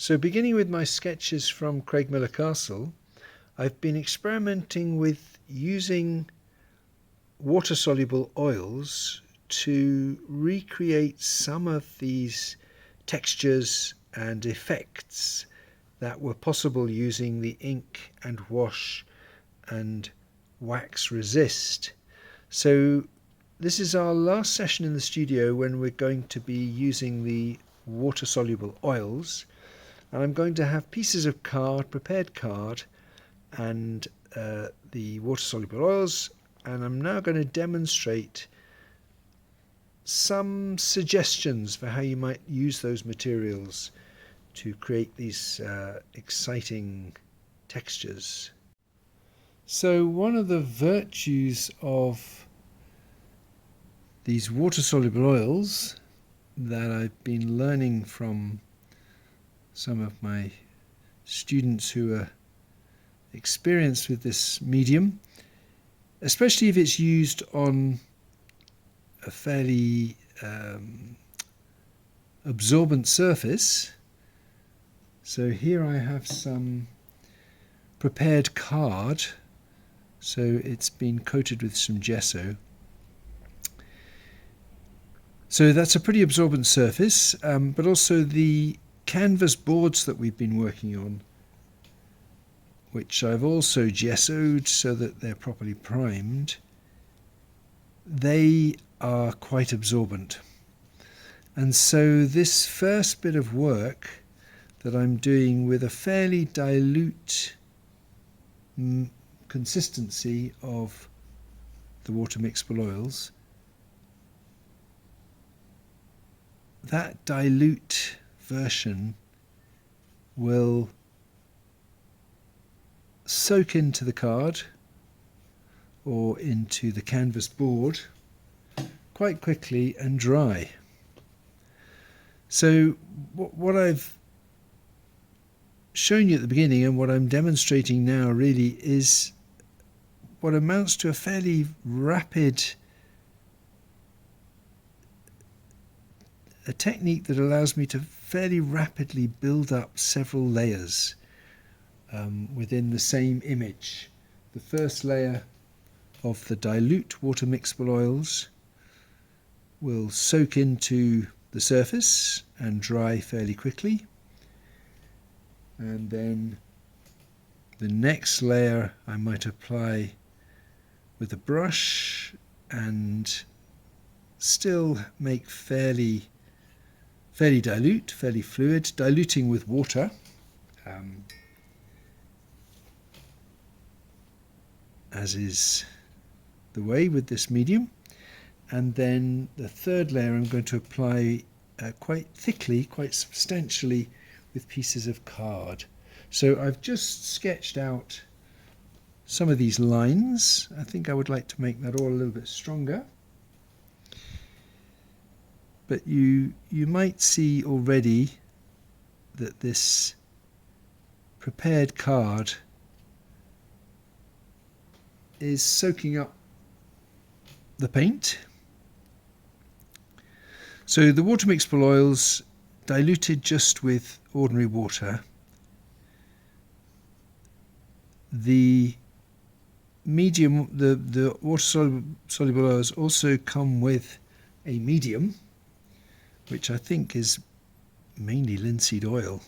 So beginning with my sketches from Craigmillar Castle, I've been experimenting with using water-soluble oils to recreate some of these textures and effects that were possible using the ink and wash and wax resist. So this is our last session in the studio when we're going to be using the water-soluble oils, and I'm going to have pieces of card, prepared card, and the water-soluble oils, and I'm now going to demonstrate some suggestions for how you might use those materials to create these exciting textures. So one of the virtues of these water-soluble oils that I've been learning from some of my students who are experienced with this medium, especially if it's used on a fairly absorbent surface. So here I have some prepared card, so it's been coated with some gesso. So that's a pretty absorbent surface, but also the canvas boards that we've been working on, which I've also gessoed so that they're properly primed, they are quite absorbent. And so this first bit of work that I'm doing with a fairly dilute consistency of the water mixable oils, that dilute version will soak into the card or into the canvas board quite quickly and dry. So what I've shown you at the beginning and what I'm demonstrating now really is what amounts to a fairly rapid technique that allows me to fairly rapidly build up several layers within the same image. The first layer of the dilute water mixable oils will soak into the surface and dry fairly quickly, and then the next layer I might apply with a brush and still make fairly dilute, fairly fluid, diluting with water, as is the way with this medium. And then the third layer I'm going to apply quite thickly, quite substantially, with pieces of card. So I've just sketched out some of these lines. I think I would like to make that all a little bit stronger. But you might see already that this prepared card is soaking up the paint. So the water mixable oils diluted just with ordinary water. The medium, the water soluble oils also come with a medium, which I think is mainly linseed oil,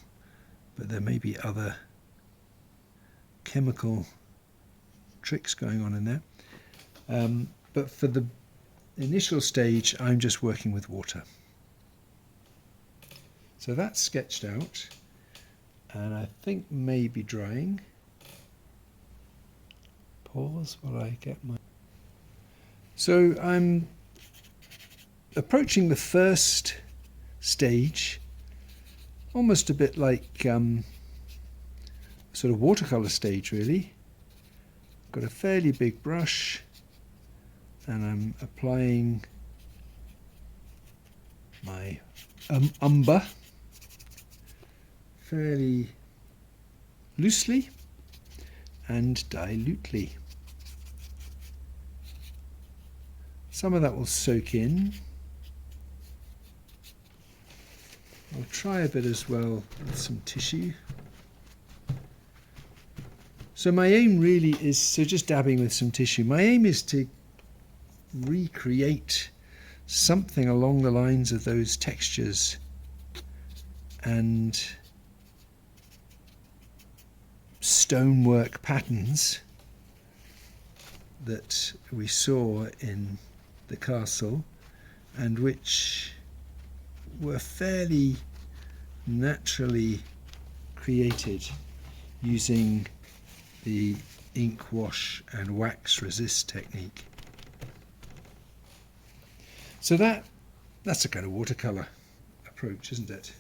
but there may be other chemical tricks going on in there. But for the initial stage, I'm just working with water. So that's sketched out, and I think maybe drying. Pause while I get my... So I'm approaching the first stage almost a bit like sort of watercolor stage, really. Got a fairly big brush, and I'm applying my umber fairly loosely and dilutely. Some of that will soak in, I'll try a bit as well with some tissue. So my aim really is, so just dabbing with some tissue, my aim is to recreate something along the lines of those textures and stonework patterns that we saw in the castle, and which were fairly naturally created using the ink wash and wax resist technique. So that's a kind of watercolor approach, isn't it?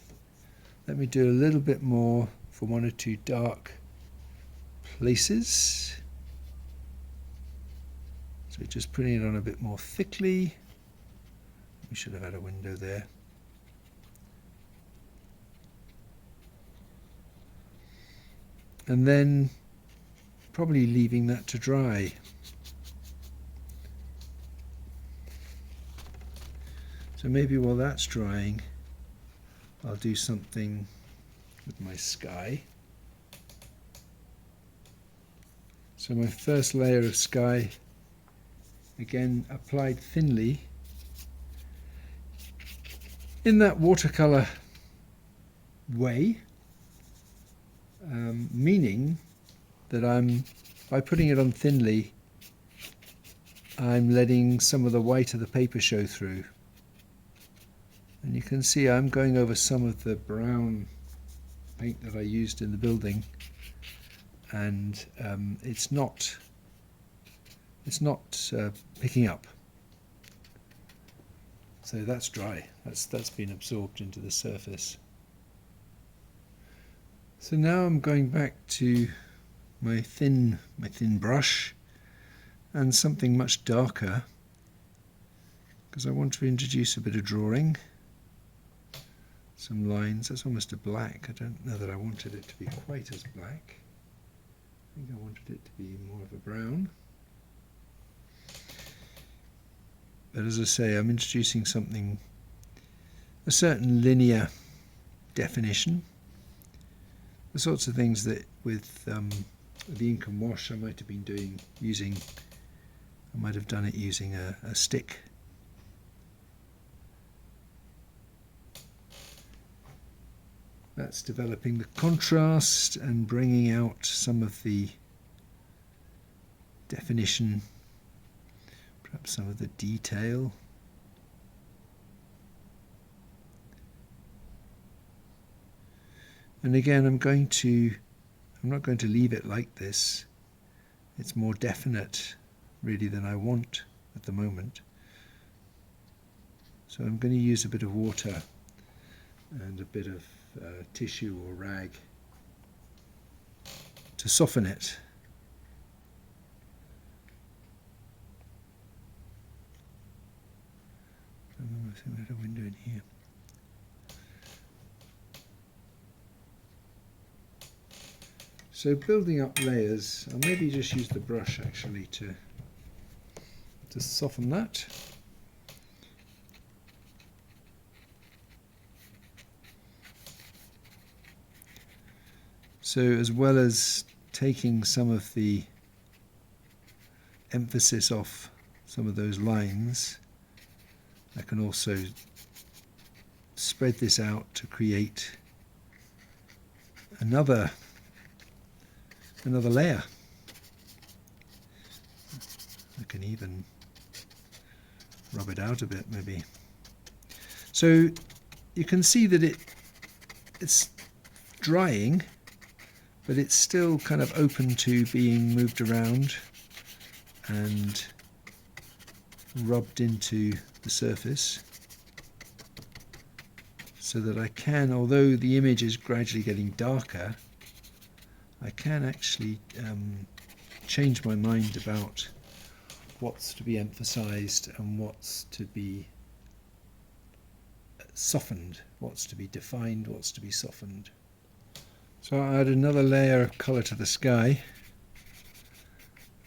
Let me do a little bit more for one or two dark places. So just putting it on a bit more thickly. We should have had a window there. And then probably leaving that to dry. So maybe while that's drying, I'll do something with my sky. So my first layer of sky, again applied thinly, in that watercolor way, meaning that by putting it on thinly, I'm letting some of the white of the paper show through. And you can see I'm going over some of the brown paint that I used in the building, and it's not picking up. So that's dry. That's been absorbed into the surface. So now I'm going back to my thin brush and something much darker, because I want to introduce a bit of drawing. Some lines. That's almost a black. I don't know that I wanted it to be quite as black. I think I wanted it to be more of a brown. But as I say, I'm introducing something, a certain linear definition. The sorts of things that with the ink and wash I might have been using, I might have done it using a stick. That's developing the contrast and bringing out some of the definition, perhaps some of the detail. And again, I'm not going to leave it like this. It's more definite really than I want at the moment. So I'm going to use a bit of water and a bit of tissue or rag to soften it. I think we had a window in here. So building up layers, I'll maybe just use the brush actually to soften that. So as well as taking some of the emphasis off some of those lines, I can also spread this out to create another layer. I can even rub it out a bit maybe. So you can see that it's drying, but it's still kind of open to being moved around and rubbed into the surface, so that I can, although the image is gradually getting darker, I can actually change my mind about what's to be emphasized and what's to be softened, what's to be defined, what's to be softened. So I'll add another layer of colour to the sky,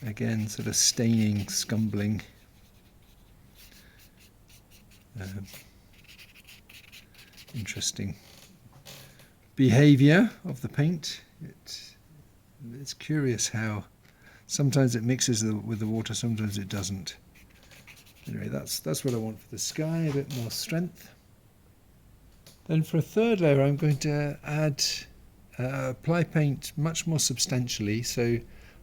again sort of staining, scumbling. Interesting. behavior of the paint. It's curious how sometimes it mixes with the water, sometimes it doesn't. Anyway, that's what I want for the sky, a bit more strength. Then for a third layer I'm going to add apply paint much more substantially. So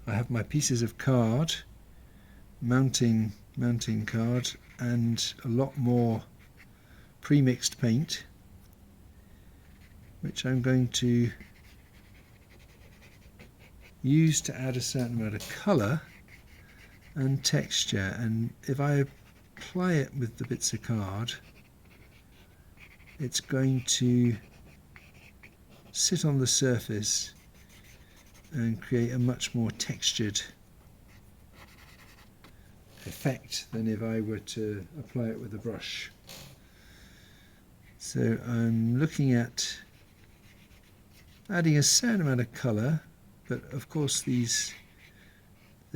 I have my pieces of card, mounting card, and a lot more pre-mixed paint, which I'm going to use to add a certain amount of colour and texture. And if I apply it with the bits of card, it's going to sit on the surface and create a much more textured effect than if I were to apply it with a brush. So I'm looking at adding a certain amount of colour, but of course this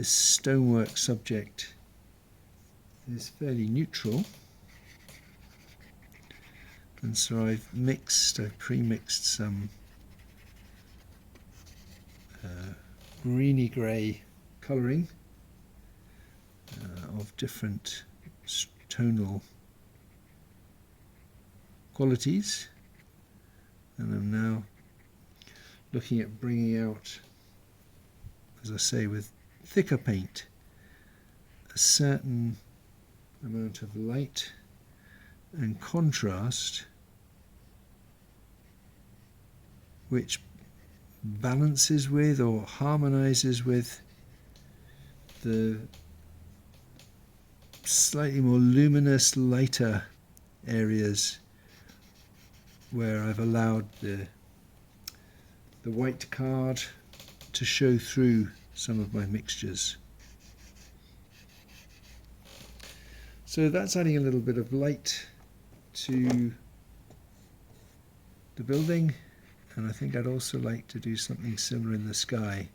stonework subject is fairly neutral, and so I've pre-mixed some greeny grey colouring of different tonal qualities, and I'm now looking at bringing out, as I say, with thicker paint, a certain amount of light and contrast which balances with or harmonizes with the slightly more luminous, lighter areas where I've allowed the white card to show through some of my mixtures. So that's adding a little bit of light to the building, and I think I'd also like to do something similar in the sky.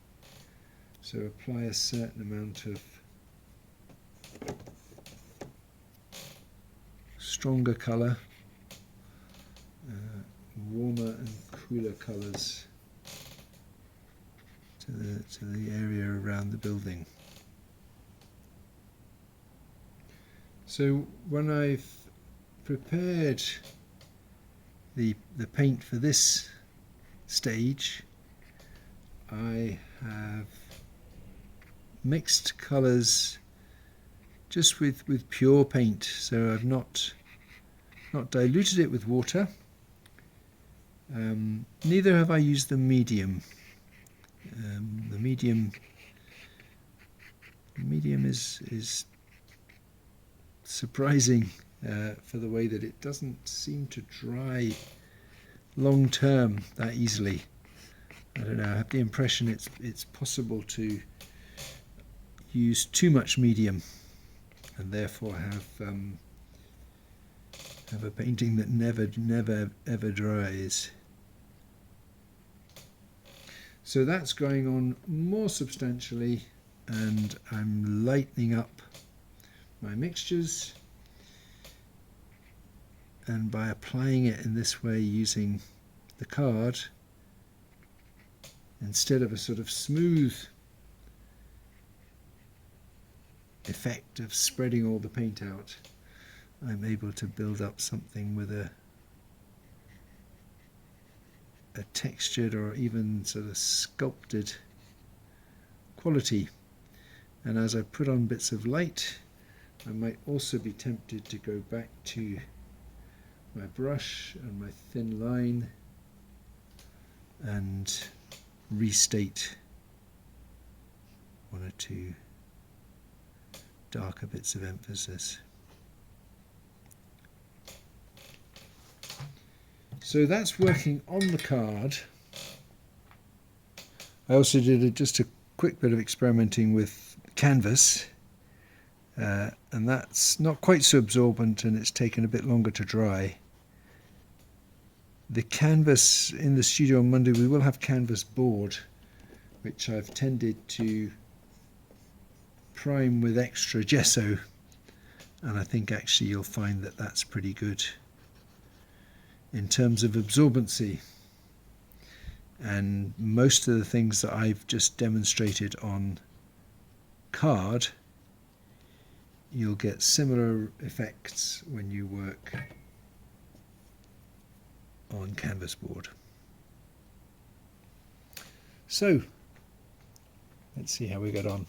So apply a certain amount of stronger colour, warmer and cooler colours to the area around the building. So when I've prepared the paint for this stage, I have mixed colours just with pure paint. So I've not diluted it with water. Neither have I used the medium. The medium is surprising for the way that it doesn't seem to dry long term that easily. I don't know, I have the impression it's possible to use too much medium and therefore have a painting that never ever dries. So that's going on more substantially, and I'm lightening up my mixtures, and by applying it in this way using the card instead of a sort of smooth effect of spreading all the paint out, I'm able to build up something with a textured or even sort of sculpted quality. And as I put on bits of light, I might also be tempted to go back to my brush and my thin line and restate one or two darker bits of emphasis. So that's working on the card. I also did just a quick bit of experimenting with canvas, and that's not quite so absorbent, and it's taken a bit longer to dry. The canvas in the studio on Monday, we will have canvas board, which I've tended to prime with extra gesso, and I think actually you'll find that that's pretty good in terms of absorbency. and most of the things that I've just demonstrated on card, you'll get similar effects when you work on canvas board. So let's see how we got on.